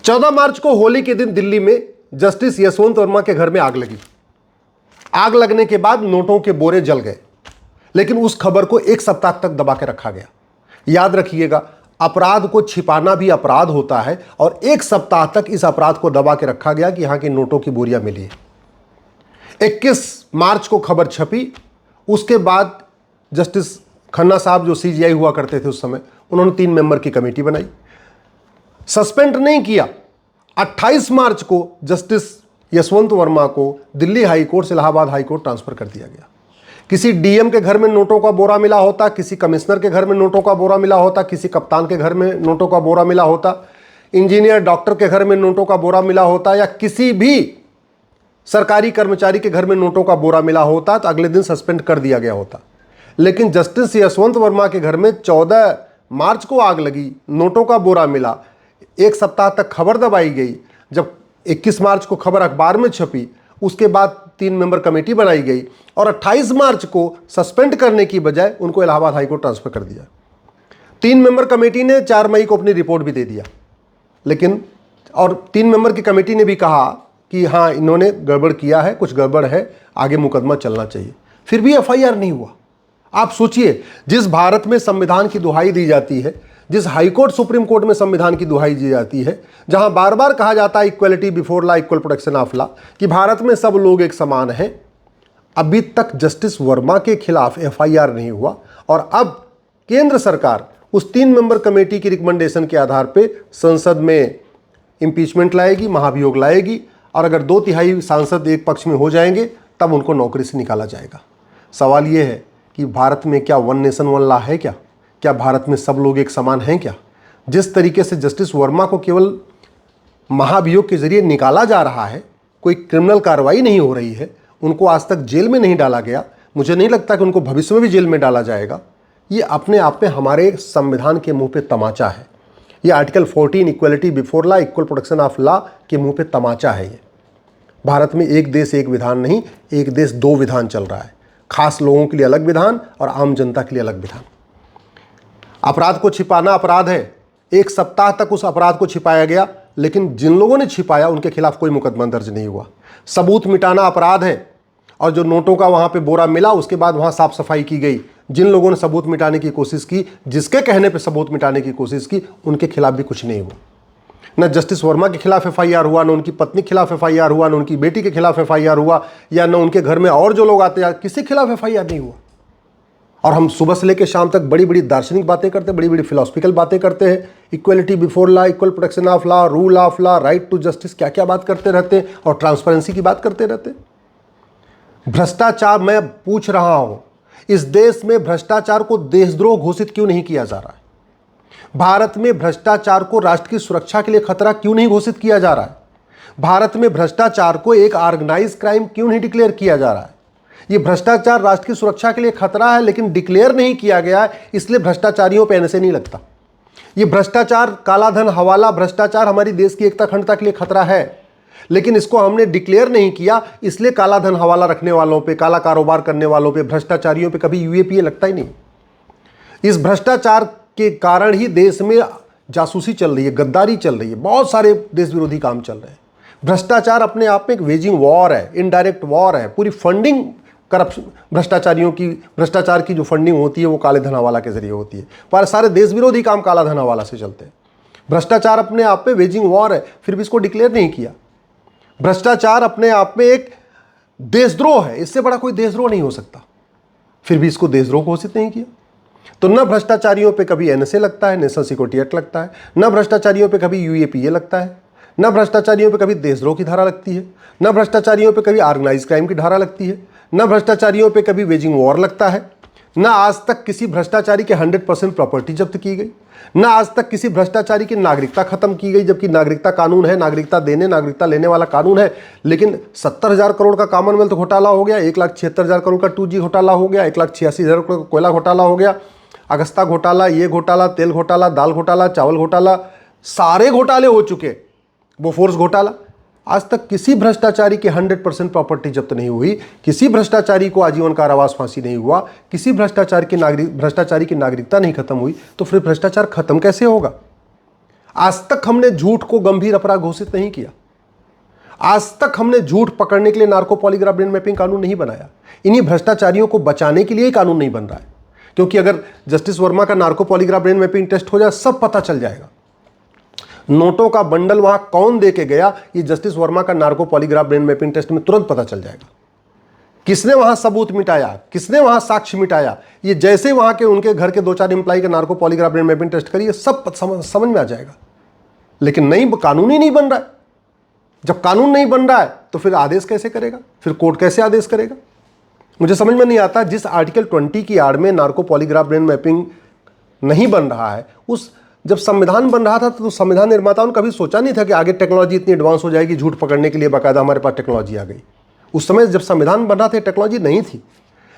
14 मार्च को होली के दिन दिल्ली में जस्टिस यशवंत वर्मा के घर में आग लगी। आग लगने के बाद नोटों के बोरे जल गए, लेकिन उस खबर को एक सप्ताह तक दबा के रखा गया। याद रखिएगा, अपराध को छिपाना भी अपराध होता है और एक सप्ताह तक इस अपराध को दबा के रखा गया कि यहां की नोटों की बोरियां मिली है। 21 मार्च को खबर छपी। उसके बाद जस्टिस खन्ना साहब जो सीजीआई हुआ करते थे उस समय, उन्होंने 3 मेंबर की कमेटी बनाई। सस्पेंड नहीं किया। 28 मार्च को जस्टिस यशवंत वर्मा को दिल्ली हाई कोर्ट से इलाहाबाद हाई कोर्ट ट्रांसफर कर दिया गया। किसी डीएम के घर में नोटों का बोरा मिला होता, किसी कमिश्नर के घर में नोटों का बोरा मिला होता, किसी कप्तान के घर में नोटों का बोरा मिला होता, इंजीनियर डॉक्टर के घर में नोटों का बोरा मिला होता, या किसी भी सरकारी कर्मचारी के घर में नोटों का बोरा मिला होता, तो अगले दिन सस्पेंड कर दिया गया होता। लेकिन जस्टिस यशवंत वर्मा के घर में 14 मार्च को आग लगी, नोटों का बोरा मिला, एक सप्ताह तक खबर दबाई गई। जब 21 मार्च को खबर अखबार में छपी, उसके बाद 3 मेंबर कमेटी बनाई गई और 28 मार्च को सस्पेंड करने की बजाय उनको इलाहाबाद हाई कोर्ट ट्रांसफर कर दिया। 3 मेंबर कमेटी ने 4 मई को अपनी रिपोर्ट भी दे दिया, लेकिन और 3 मेंबर की कमेटी ने भी कहा कि हाँ, इन्होंने गड़बड़ किया है, कुछ गड़बड़ है, आगे मुकदमा चलना चाहिए। फिर भी एफआईआर नहीं हुआ। आप सोचिए, जिस भारत में संविधान की दुहाई दी जाती है, जिस हाईकोर्ट सुप्रीम कोर्ट में संविधान की दुहाई दी जाती है, जहां बार बार कहा जाता है equality before law, equal protection of law, कि भारत में सब लोग एक समान हैं, अभी तक जस्टिस वर्मा के खिलाफ एफआईआर नहीं हुआ। और अब केंद्र सरकार उस 3 मेंबर कमेटी की रिकमेंडेशन के आधार पर संसद में इंपीचमेंट लाएगी, महाभियोग लाएगी, और अगर 2/3 सांसद एक पक्ष में हो जाएंगे तब उनको नौकरी से निकाला जाएगा। सवाल यह है कि भारत में क्या वन नेशन वन लॉ है क्या? क्या भारत में सब लोग एक समान हैं क्या? जिस तरीके से जस्टिस वर्मा को केवल महाभियोग के जरिए निकाला जा रहा है, कोई क्रिमिनल कार्रवाई नहीं हो रही है, उनको आज तक जेल में नहीं डाला गया, मुझे नहीं लगता कि उनको भविष्य में भी जेल में डाला जाएगा। ये अपने आप में हमारे संविधान के मुंह पे तमाचा है। ये article 14 equality before law, equal protection of law के मुंह पे तमाचा है। ये भारत में एक देश एक विधान नहीं, एक देश 2 विधान चल रहा है। खास लोगों के लिए अलग विधान और आम जनता के लिए अलग विधान। अपराध को छिपाना अपराध है। एक सप्ताह तक उस अपराध को छिपाया गया, लेकिन जिन लोगों ने छिपाया उनके खिलाफ कोई मुकदमा दर्ज नहीं हुआ। सबूत मिटाना अपराध है। और जो नोटों का वहां पे बोरा मिला, उसके बाद वहां साफ सफाई की गई। जिन लोगों ने सबूत मिटाने की कोशिश की, जिसके कहने पे सबूत मिटाने की कोशिश की, उनके खिलाफ भी कुछ नहीं हुआ। न जस्टिस वर्मा के खिलाफ एफआईआर हुआ, न उनकी पत्नी के खिलाफ एफआईआर हुआ, न उनकी बेटी के खिलाफ एफआईआर हुआ, या न उनके घर में और जो लोग आते हैं, किसी के खिलाफ एफआईआर नहीं हुआ। और हम सुबह से लेकर शाम तक बड़ी बड़ी दार्शनिक बातें करते हैं, बड़ी बड़ी फिलोसफिकल बातें करते हैं, equality before law, equal protection of law, rule of law, right to justice, क्या क्या बात करते रहते हैं, और ट्रांसपेरेंसी की बात करते रहते हैं। भ्रष्टाचार, मैं पूछ रहा हूं, इस देश में भ्रष्टाचार को देशद्रोह घोषित क्यों नहीं किया जा रहा है? भारत में भ्रष्टाचार को राष्ट्र की सुरक्षा के लिए खतरा क्यों नहीं घोषित किया जा रहा है? भारत में भ्रष्टाचार को एक ऑर्गेनाइज्ड क्राइम क्यों नहीं डिक्लेयर किया जा रहा है? ये भ्रष्टाचार राष्ट्र की सुरक्षा के लिए खतरा है, लेकिन डिक्लेयर नहीं किया गया है, इसलिए भ्रष्टाचारियों पे एनएसए नहीं लगता। ये भ्रष्टाचार, कालाधन, हवाला भ्रष्टाचार हमारी देश की एकता अखंडता के लिए खतरा है, लेकिन इसको हमने डिक्लेयर नहीं किया, इसलिए कालाधन हवाला रखने वालों पे, काला कारोबार करने वालों पे, भ्रष्टाचारियों पे कभी यूएपीए लगता ही नहीं। इस भ्रष्टाचार के कारण ही देश में जासूसी चल रही है, गद्दारी चल रही है, बहुत सारे देश विरोधी काम चल रहे हैं। भ्रष्टाचार अपने आप में एक वेजिंग वॉर है, इनडायरेक्ट वॉर है। पूरी फंडिंग करप्शन, भ्रष्टाचार की जो फंडिंग होती है वो काले धन हवाला के जरिए होती है। पर सारे देश विरोधी काम काला धन हवाला से चलते हैं। भ्रष्टाचार अपने आप में वेजिंग वॉर है, फिर भी इसको डिक्लेयर नहीं किया। भ्रष्टाचार अपने आप में एक देशद्रोह है, इससे बड़ा कोई देशद्रोह नहीं हो सकता, फिर भी इसको देशद्रोह घोषित नहीं किया। तो न भ्रष्टाचारियों पे कभी एनएसए लगता है, नेशनल सिक्योरिटी एक्ट लगता है, न भ्रष्टाचारियों पे कभी यूएपीए लगता है, न भ्रष्टाचारियों पे कभी देशद्रोह की धारा लगती है, न भ्रष्टाचारियों पे कभी ऑर्गेनाइज्ड क्राइम की धारा लगती है, न भ्रष्टाचारियों पे कभी वेजिंग वॉर लगता है, न आज तक किसी भ्रष्टाचारी के 100% प्रॉपर्टी जब्त की गई, न आज तक किसी भ्रष्टाचारी की नागरिकता खत्म की गई, जबकि नागरिकता कानून है, नागरिकता देने नागरिकता लेने वाला कानून है। लेकिन 70,000 करोड़ का कॉमनवेल्थ घोटाला हो गया, 1,76,000 करोड़ का 2G घोटाला हो गया, 1,86,000 करोड़ का कोयला घोटाला हो गया, अगस्ता घोटाला, ये घोटाला, तेल घोटाला, दाल घोटाला, चावल घोटाला, सारे घोटाले हो चुके। बोफोर्स घोटाला, आज तक किसी भ्रष्टाचारी की 100% प्रॉपर्टी जब्त नहीं हुई, किसी भ्रष्टाचारी को आजीवन कारावास फांसी नहीं हुआ, किसी भ्रष्टाचारी की नागरिकता नहीं खत्म हुई, तो फिर भ्रष्टाचार खत्म कैसे होगा? आज तक हमने झूठ को गंभीर अपराध घोषित नहीं किया। आज तक हमने झूठ पकड़ने के लिए नार्को पॉलीग्राफ ब्रेन मैपिंग कानून नहीं बनाया। इन्हीं भ्रष्टाचारियों को बचाने के लिए ही कानून नहीं बन रहा है, क्योंकि अगर जस्टिस वर्मा का narco polygraph brain mapping test हो जाए, सब पता चल जाएगा। नोटों का बंडल वहां कौन दे के गया, ये जस्टिस वर्मा का narco polygraph brain mapping test में तुरंत पता चल जाएगा। किसने वहां सबूत मिटाया, किसने वहां साक्ष्य मिटाया, ये जैसे वहां के उनके घर के 2-4 एम्प्लॉय का narco polygraph brain mapping test करिए, सब समझ में आ जाएगा। लेकिन नहीं, कानून ही नहीं बन रहा है। जब कानून नहीं बन रहा है तो फिर आदेश कैसे करेगा, फिर कोर्ट कैसे आदेश करेगा? मुझे समझ में नहीं आता। जिस आर्टिकल 20 की आड़ में नार्को पॉलीग्राफ ब्रेन मैपिंग नहीं बन रहा है, उस जब संविधान बन रहा था तो संविधान निर्माताओं ने कभी सोचा नहीं था कि आगे टेक्नोलॉजी इतनी एडवांस हो जाएगी, झूठ पकड़ने के लिए बाकायदा हमारे पास टेक्नोलॉजी आ गई। उस समय जब संविधान बन रहा था टेक्नोलॉजी नहीं थी।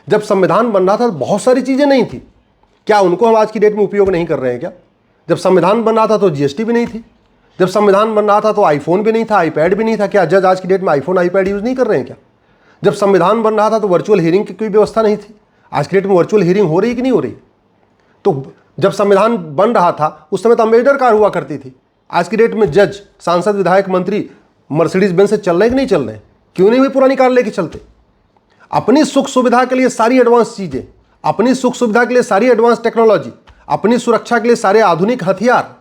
जब संविधान बन रहा था बहुत सारी चीज़ें नहीं थी। क्या उनको हम आज की डेट में उपयोग नहीं कर रहे हैं क्या? जब संविधान बन रहा था तो जीएसटी भी नहीं थी। जब संविधान बन रहा था तो आईफोन भी नहीं था, आईपैड भी नहीं था। क्या जज आज की डेट में आईफोन आईपैड यूज़ नहीं कर रहे हैं क्या? जब संविधान बन रहा था तो वर्चुअल हियरिंग की कोई व्यवस्था नहीं थी। आज की डेट में वर्चुअल हियरिंग हो रही है कि नहीं हो रही? तो जब संविधान बन रहा था उस समय तो अम्बेडकर कार हुआ करती थी। आज की डेट में जज, सांसद, विधायक, मंत्री मर्सिडीज बेंज से चल रहे कि नहीं चल रहे? क्यों नहीं वे पुरानी कार लेके चलते? अपनी सुख सुविधा के लिए सारी एडवांस चीजें, अपनी सुख सुविधा के लिए सारी एडवांस टेक्नोलॉजी, अपनी सुरक्षा के लिए सारे आधुनिक हथियार,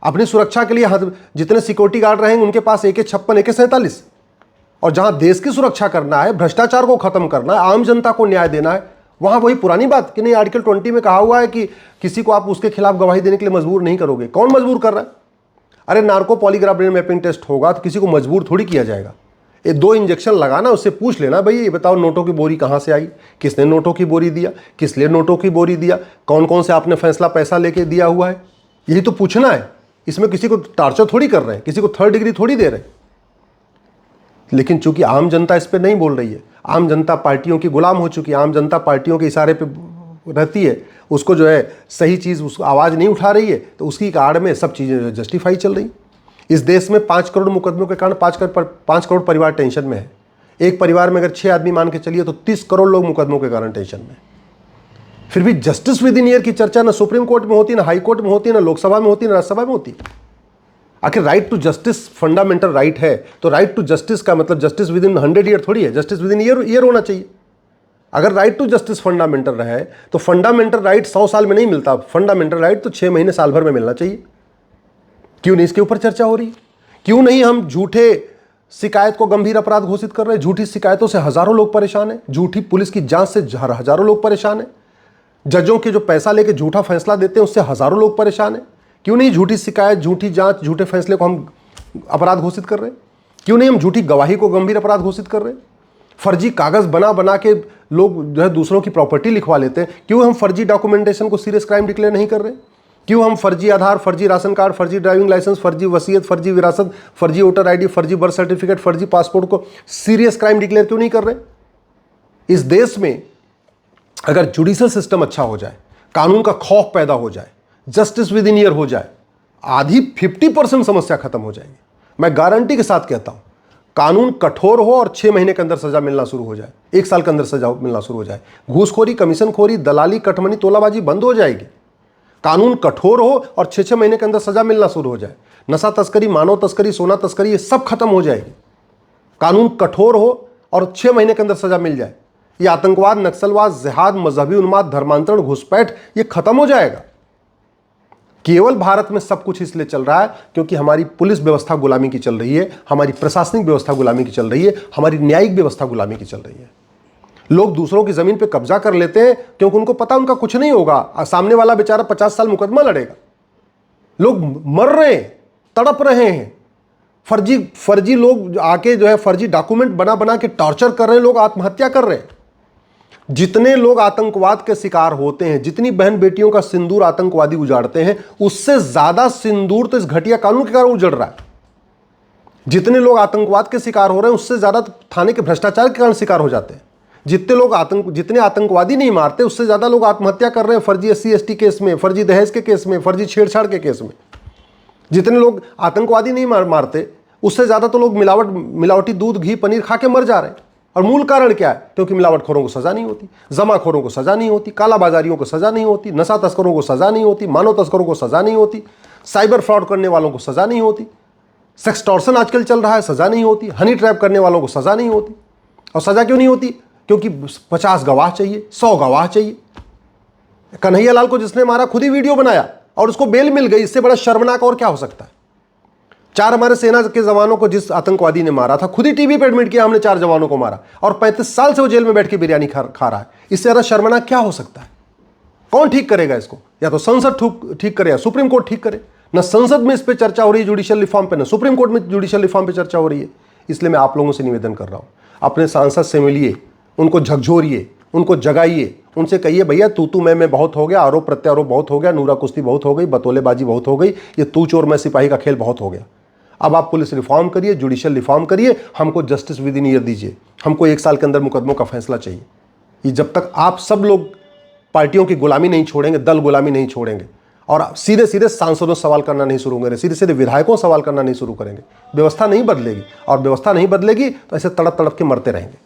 अपनी सुरक्षा के लिए जितने सिक्योरिटी गार्ड रहेंगे उनके पास AK-56, AK-47। और जहां देश की सुरक्षा करना है, भ्रष्टाचार को खत्म करना है, आम जनता को न्याय देना है, वहां वही पुरानी बात कि नहीं आर्टिकल 20 में कहा हुआ है कि किसी को आप उसके खिलाफ गवाही देने के लिए मजबूर नहीं करोगे। कौन मजबूर कर रहा है? अरे narco polygraph brain mapping test होगा तो किसी को मजबूर थोड़ी किया जाएगा। ये 2 इंजेक्शन लगाना, उससे पूछ लेना, भाई ये बताओ नोटों की बोरी कहाँ से आई, किसने नोटों की बोरी दिया, किस लिए नोटों की बोरी दिया, कौन कौन से आपने फैसला पैसा लेके दिया हुआ है, यही तो पूछना है। इसमें किसी को टार्चर थोड़ी कर रहे हैं, किसी को 3rd डिग्री थोड़ी दे रहे हैं। लेकिन चूंकि आम जनता इस पर नहीं बोल रही है, आम जनता पार्टियों की गुलाम हो चुकी है, आम जनता पार्टियों के इशारे पे रहती है, उसको जो है सही चीज़ उसको आवाज़ नहीं उठा रही है, तो उसकी आड़ में सब चीज़ें जस्टिफाई चल रही। इस देश में 5 करोड़ मुकदमों के कारण 5 करोड़ परिवार टेंशन में है। एक परिवार में अगर 6 आदमी मान के चलिए तो 30 करोड़ लोग मुकदमों के कारण टेंशन में। फिर भी जस्टिस विद इन ईयर की चर्चा ना सुप्रीम कोर्ट में होती, ना हाई कोर्ट में होती, ना लोकसभा में होती, ना राज्यसभा में होती। आखिर right to justice fundamental right है, तो राइट टू जस्टिस का मतलब जस्टिस विद इन 100 ईयर थोड़ी है, जस्टिस विद इन ईयर होना चाहिए। अगर राइट टू जस्टिस फंडामेंटल रहे तो फंडामेंटल राइट 100 साल में नहीं मिलता, फंडामेंटल राइट तो 6 महीने साल भर में मिलना चाहिए। क्यों नहीं इसके ऊपर चर्चा हो रही? क्यों नहीं हम झूठे शिकायत को गंभीर अपराध घोषित कर रहे हैं? झूठी शिकायतों से हजारों लोग परेशान हैं, झूठी पुलिस की जांच से हजारों लोग परेशान हैं, जजों के जो पैसा लेके झूठा फैसला देते हैं उससे हजारों लोग परेशान हैं। क्यों नहीं झूठी शिकायत, झूठी जांच, झूठे फैसले को हम अपराध घोषित कर रहे हैं? क्यों नहीं हम झूठी गवाही को गंभीर अपराध घोषित कर रहे हैं? फर्जी कागज बना बना के लोग जो है दूसरों की प्रॉपर्टी लिखवा लेते हैं, क्यों हम फर्जी डॉक्यूमेंटेशन को सीरियस क्राइम डिक्लेयर नहीं कर रहे? क्यों हम फर्जी आधार, फर्जी राशन कार्ड, फर्जी ड्राइविंग लाइसेंस, फर्जी वसीयत, फर्जी विरासत, फर्जी वोटर आईडी, फर्जी बर्थ सर्टिफिकेट, फर्जी पासपोर्ट को सीरियस क्राइम डिक्लेयर क्यों नहीं कर रहे? इस देश में अगर जुडिशियल सिस्टम अच्छा हो जाए, कानून का खौफ पैदा हो जाए, जस्टिस विद इन ईयर हो जाए, आधी 50% समस्या खत्म हो जाएगी। मैं गारंटी के साथ कहता हूं, कानून कठोर हो और 6 महीने के अंदर सजा मिलना शुरू हो जाए, 1 साल के अंदर सजा मिलना शुरू हो जाए, घूसखोरी, कमीशनखोरी, दलाली, कटमनी, तोलाबाजी बंद हो जाएगी। कानून कठोर हो और 6-6 महीने के अंदर सजा मिलना शुरू हो जाए, नशा तस्करी, मानव तस्करी, सोना तस्करी, ये सब खत्म हो जाएगी। कानून कठोर हो और 6 महीने के अंदर सजा मिल जाए, ये आतंकवाद, नक्सलवाद, जिहाद, मजहबी उन्माद, धर्मांतरण, घुसपैठ, ये खत्म हो जाएगा। केवल भारत में सब कुछ इसलिए चल रहा है क्योंकि हमारी पुलिस व्यवस्था गुलामी की चल रही है, हमारी प्रशासनिक व्यवस्था गुलामी की चल रही है, हमारी न्यायिक व्यवस्था गुलामी की चल रही है। लोग दूसरों की जमीन पे कब्जा कर लेते हैं क्योंकि उनको पता उनका कुछ नहीं होगा, सामने वाला बेचारा 50 साल मुकदमा लड़ेगा। लोग मर रहे हैं, तड़प रहे हैं, फर्जी लोग आके जो है फर्जी डॉक्यूमेंट बना बना के टॉर्चर कर रहे हैं, लोग आत्महत्या कर रहे हैं। जितने लोग आतंकवाद के शिकार होते हैं, जितनी बहन बेटियों का सिंदूर आतंकवादी उजाड़ते हैं, उससे ज्यादा सिंदूर तो इस घटिया कानून के कारण उजड़ रहा है। जितने लोग आतंकवाद के शिकार हो रहे हैं उससे ज्यादा थाने के भ्रष्टाचार के कारण शिकार हो जाते हैं। जितने आतंकवादी नहीं मारते उससे ज्यादा लोग आत्महत्या कर रहे हैं फर्जी SC/ST केस में, फर्जी दहेज के केस में, फर्जी छेड़छाड़ के केस में। जितने लोग आतंकवादी नहीं मारते उससे ज्यादा तो लोग मिलावटी दूध, घी, पनीर खा के मर जा रहे हैं। और मूल कारण क्या है? क्योंकि मिलावटखोरों को सजा नहीं होती, जमाखोरों को सजा नहीं होती, कालाबाजारियों को सजा नहीं होती, नशा तस्करों को सजा नहीं होती, मानव तस्करों को सजा नहीं होती, साइबर फ्रॉड करने वालों को सज़ा नहीं होती, सेक्सटॉर्शन आजकल चल रहा है, सज़ा नहीं होती, हनी ट्रैप करने वालों को सज़ा नहीं होती। और सज़ा क्यों नहीं होती? क्योंकि 50 गवाह चाहिए, 100 गवाह चाहिए। कन्हैया लाल को जिसने मारा खुद ही वीडियो बनाया और उसको बेल मिल गई, इससे बड़ा शर्मनाक और क्या हो सकता है? 4 हमारे सेना के जवानों को जिस आतंकवादी ने मारा था, खुद ही टीवी पे एडमिट किया, हमने 4 जवानों को मारा, और 35 साल से वो जेल में बैठ के बिरयानी खा रहा है। इससे ज़्यादा शर्मनाक क्या हो सकता है? कौन ठीक करेगा इसको? या तो संसद ठीक करे या सुप्रीम कोर्ट ठीक करे। ना संसद में इस पर चर्चा हो रही है जुडिशियल रिफॉर्म पे, ना सुप्रीम कोर्ट में जुडिशियल रिफॉर्म पे चर्चा हो रही है। इसलिए मैं आप लोगों से निवेदन कर रहा हूं, अपने सांसद से मिलिए, उनको झकझोरिए, उनको जगाइए, उनसे कहिए भैया तू मैं बहुत हो गया, आरोप प्रत्यारोप बहुत हो गया, नूरा कुश्ती बहुत हो गई, बतौलेबाजी बहुत हो गई, ये तू चोर मैं सिपाही का खेल बहुत हो गया। अब आप पुलिस रिफॉर्म करिए, जुडिशियल रिफॉर्म करिए, हमको जस्टिस विद इन ईयर दीजिए, हमको 1 साल के अंदर मुकदमों का फैसला चाहिए। ये जब तक आप सब लोग पार्टियों की गुलामी नहीं छोड़ेंगे, दल गुलामी नहीं छोड़ेंगे, और सीधे सीधे सांसदों सवाल करना नहीं शुरू करेंगे, सीधे सीधे विधायकों सवाल करना नहीं शुरू करेंगे, व्यवस्था नहीं बदलेगी। और व्यवस्था नहीं बदलेगी तो ऐसे तड़प तड़प के मरते रहेंगे।